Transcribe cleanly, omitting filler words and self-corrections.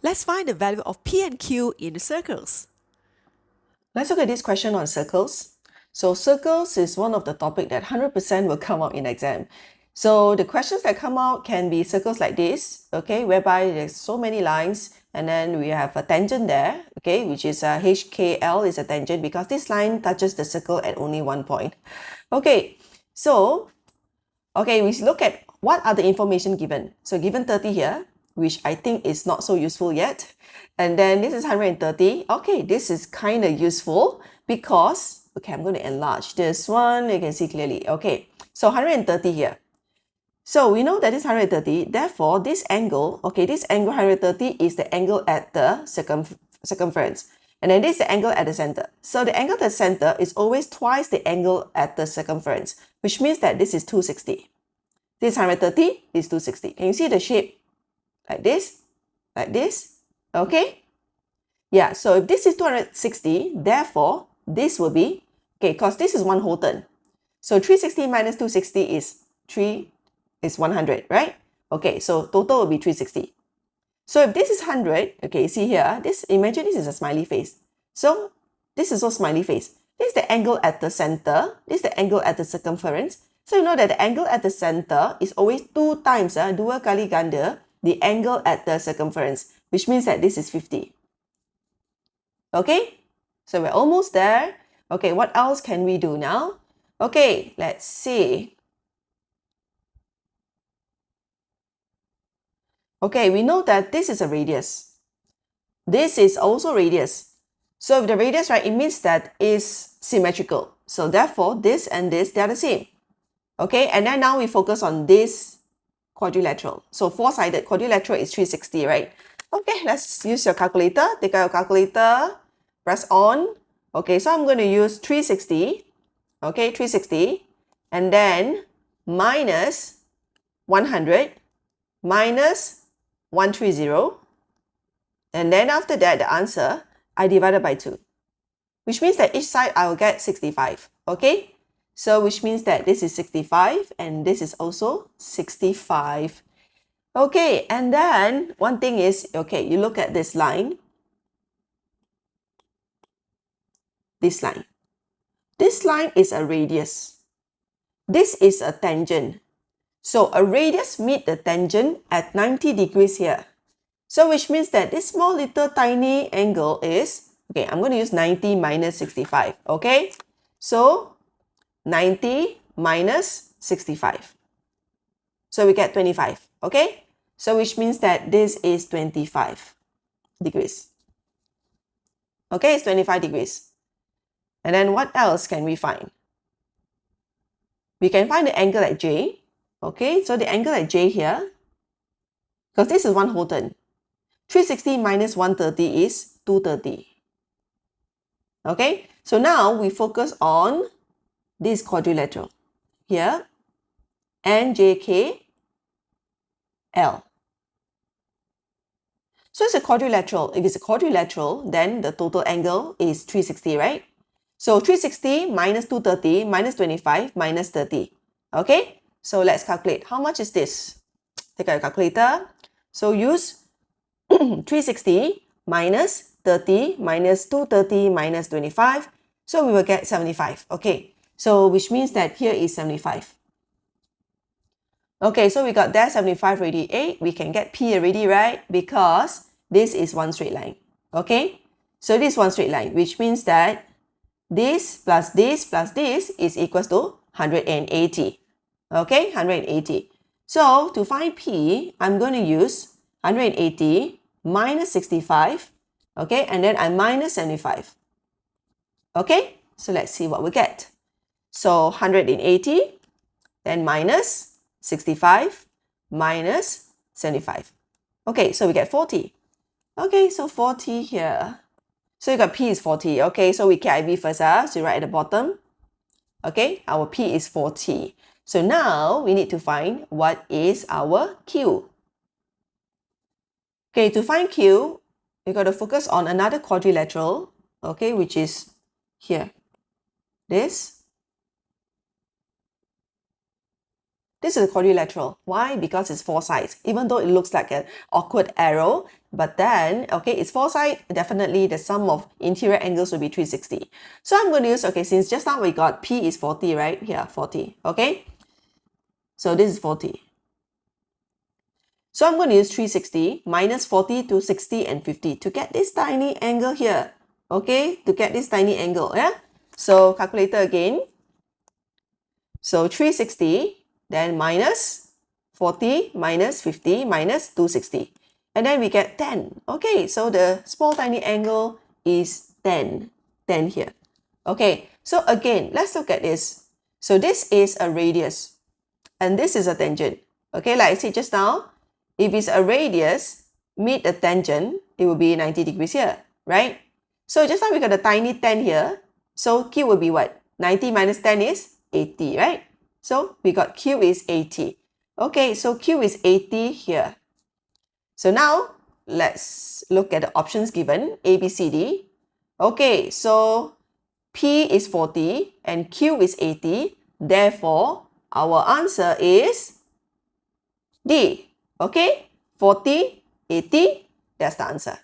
Let's find the value of P and Q in the circles. Let's look at this question on circles. So circles is one of the topic that 100% will come out in exam. So the questions that come out can be circles like this, okay, whereby there's so many lines and then we have a tangent there, okay, which is HKL is a tangent because this line touches the circle at only one point. Okay, so, okay, we look at what are the information given. So given 30 here, which I think is not so useful yet. And then this is 130. Okay, this is kind of useful because, okay, I'm going to enlarge this one. You can see clearly. Okay, so 130 here. So we know that it's 130. Therefore, this angle, okay, this angle 130 is the angle at the circumference. And then this is the angle at the center. So the angle at the center is always twice the angle at the circumference, which means that this is 260. This is 130, this is 260. Can you see the shape? Like this, okay? Yeah, so if this is 260, therefore, this will be, okay, because this is one whole turn. So 360 minus 260 is 100, right? Okay, so total will be 360. So if this is 100, okay, see here, imagine this is a smiley face. So this is also smiley face. This is the angle at the center. This is the angle at the circumference. So you know that the angle at the center is always 2 times, dua kali ganda, the angle at the circumference, which means that this is 50. Okay, so we're almost there. Okay, what else can we do now? Okay, let's see. Okay, we know that this is a radius. This is also radius. So if the radius, right, it means that is symmetrical. So therefore, this and this, they are the same. Okay, and then now we focus on this quadrilateral. So four-sided quadrilateral is 360, right? Okay, let's use your calculator. Take out your calculator, press on. Okay, so I'm going to use 360. Okay, 360. And then minus 100 minus 130. And then after that, the answer, I divided by 2. Which means that each side I will get 65. Okay? So which means that this is 65 and this is also 65. Okay, and then one thing is, okay, you look at this line. This line. This line is a radius. This is a tangent. So a radius meet the tangent at 90 degrees here. So which means that this small little tiny angle is, okay, I'm going to use 90 minus 65, okay? So 90 minus 65. So we get 25, okay? So which means that this is 25 degrees. Okay, it's 25 degrees. And then what else can we find? We can find the angle at J. Okay, so the angle at J here, because this is one whole turn. 360 minus 130 is 230. Okay, so now we focus on this quadrilateral here, NJKL. So it's a quadrilateral. If it's a quadrilateral, then the total angle is 360, right? So 360 minus 230 minus 25 minus 30. Okay, so let's calculate. How much is this? Take out your calculator. So use 360 minus 30 minus 230 minus 25. So we will get 75. Okay, so which means that here is 75. Okay, so we got that 75 already. We can get P already, right? Because this is one straight line. Okay, so this is one straight line, which means that this plus this plus this is equals to 180. Okay, 180. So to find P, I'm going to use 180 minus 65. Okay, and then I minus 75. Okay, so let's see what we get. So 180, then minus 65 minus 75. Okay, so we get 40. Okay, so 40 here. So you got P is 40. Okay, so we get IV first. So right at the bottom. Okay, our P is 40. So now we need to find what is our Q. Okay, to find Q, we got to focus on another quadrilateral. Okay, which is here. This. This is a quadrilateral. Why? Because it's 4 sides. Even though it looks like an awkward arrow, but then, okay, it's 4 sides, definitely the sum of interior angles will be 360. So I'm going to use, okay, since just now we got P is 40, right? Here, 40, okay? So this is 40. So I'm going to use 360 minus 40 to 60 and 50 to get this tiny angle here, okay? To get this tiny angle, yeah? So calculator again. So 360, then minus 40 minus 50 minus 260. And then we get 10. Okay, so the small tiny angle is 10. 10 here. Okay, so again, let's look at this. So this is a radius and this is a tangent. Okay, like I said just now, if it's a radius, meet the tangent, it will be 90 degrees here, right? So just now we got a tiny 10 here. So Q will be what? 90 minus 10 is 80, right? So we got Q is 80. Okay, so Q is 80 here. So now let's look at the options given, A, B, C, D. Okay, so P is 40 and Q is 80. Therefore, our answer is D. Okay, 40, 80, that's the answer.